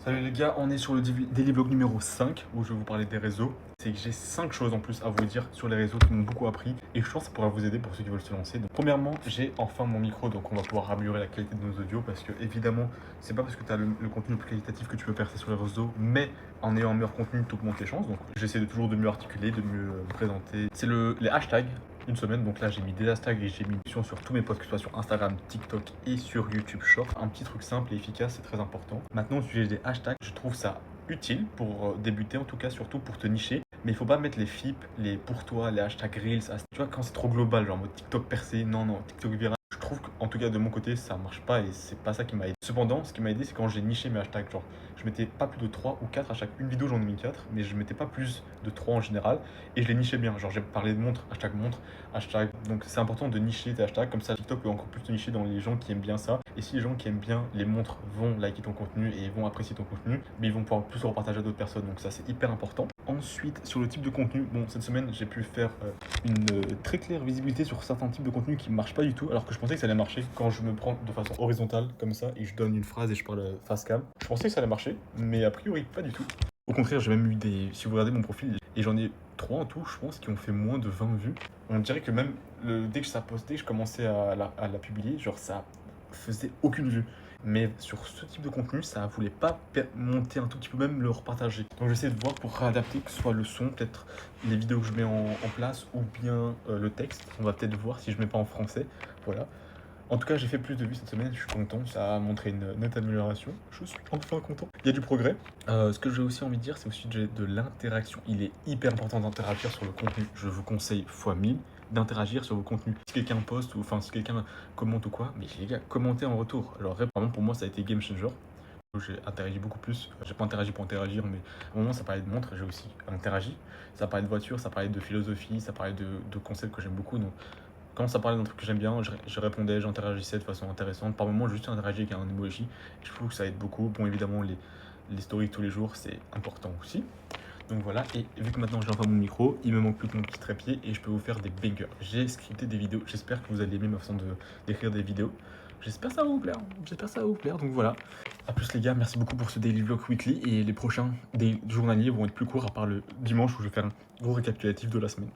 Salut les gars, on est sur le Daily Vlog numéro 5 où je vais vous parler des réseaux. C'est que j'ai 5 choses en plus à vous dire sur les réseaux qui m'ont beaucoup appris et je pense que ça pourra vous aider pour ceux qui veulent se lancer. Donc, premièrement, j'ai enfin mon micro, donc on va pouvoir améliorer la qualité de nos audios parce que évidemment, c'est pas parce que tu as le contenu le plus qualitatif que tu peux percer sur les réseaux, mais en ayant un meilleur contenu, tu augmentes tes chances. Donc j'essaie de toujours de mieux articuler, de mieux me présenter. C'est les hashtags. Une semaine, donc là j'ai mis des hashtags et j'ai mis une mission sur tous mes posts, que ce soit sur Instagram, TikTok et sur YouTube Short. Un petit truc simple et efficace, c'est très important. Maintenant, au sujet des hashtags, je trouve ça utile pour débuter, en tout cas, surtout pour te nicher. Mais il faut pas mettre les FIP, les pour toi, les hashtags Reels, tu vois, quand c'est trop global, genre en mode TikTok percé, non, TikTok viral. Je trouve qu'en tout cas de mon côté ça marche pas et c'est pas ça qui m'a aidé. Cependant, ce qui m'a aidé c'est quand j'ai niché mes hashtags. Genre, je mettais pas plus de 3 ou 4 à chaque une vidéo, j'en ai mis 4, mais je mettais pas plus de 3 en général et je les nichais bien. Genre, j'ai parlé de montre, hashtag. Donc, c'est important de nicher tes hashtags comme ça. TikTok peut encore plus te nicher dans les gens qui aiment bien ça. Et si les gens qui aiment bien les montres vont liker ton contenu et vont apprécier ton contenu, mais ils vont pouvoir plus le repartager à d'autres personnes. Donc, ça, c'est hyper important. Ensuite, sur le type de contenu, bon, cette semaine, j'ai pu faire une très claire visibilité sur certains types de contenus qui ne marchent pas du tout, alors que je pensais que ça allait marcher quand je me prends de façon horizontale, comme ça, et je donne une phrase et je parle face cam. Je pensais que ça allait marcher, mais a priori, pas du tout. Au contraire, j'ai même eu des. Si vous regardez mon profil, et j'en ai 3 en tout, je pense, qui ont fait moins de 20 vues. On dirait que même dès que ça postait, je commençais à la publier, genre ça faisait aucune vue. Mais sur ce type de contenu, ça voulait pas monter un tout petit peu, même le repartager. Donc j'essaie de voir pour réadapter, que ce soit le son, peut-être les vidéos que je mets en place, ou bien le texte. On va peut-être voir si je mets pas en français. Voilà. En tout cas, j'ai fait plus de vues cette semaine, je suis content, ça a montré une nette amélioration. Je suis enfin content. Il y a du progrès. Ce que j'ai aussi envie de dire, c'est aussi de l'interaction. Il est hyper important d'interagir sur le contenu. Je vous conseille fois 1000 d'interagir sur vos contenus. Si quelqu'un poste, ou enfin si quelqu'un commente ou quoi, mais les gars, commentez en retour. Alors, vraiment, pour moi, ça a été game changer. J'ai interagi beaucoup plus. J'ai pas interagi pour interagir, mais à un moment, ça parlait de montre, j'ai aussi interagi. Ça parlait de voiture, ça parlait de philosophie, ça parlait de concepts que j'aime beaucoup. Donc, quand ça parlait d'un truc que j'aime bien, je répondais, j'interagissais de façon intéressante. Par moments, juste interagir avec un emoji. Je trouve que ça aide beaucoup. Bon, évidemment, les stories tous les jours, c'est important aussi. Donc voilà, et vu que maintenant j'ai enfin mon micro, il me manque plus que mon petit trépied et je peux vous faire des bangers. J'ai scripté des vidéos, j'espère que vous allez aimer ma façon d'écrire des vidéos. J'espère que ça va vous plaire, donc voilà. A plus les gars, merci beaucoup pour ce daily vlog weekly et les prochains des journaliers vont être plus courts à part le dimanche où je vais faire un gros récapitulatif de la semaine.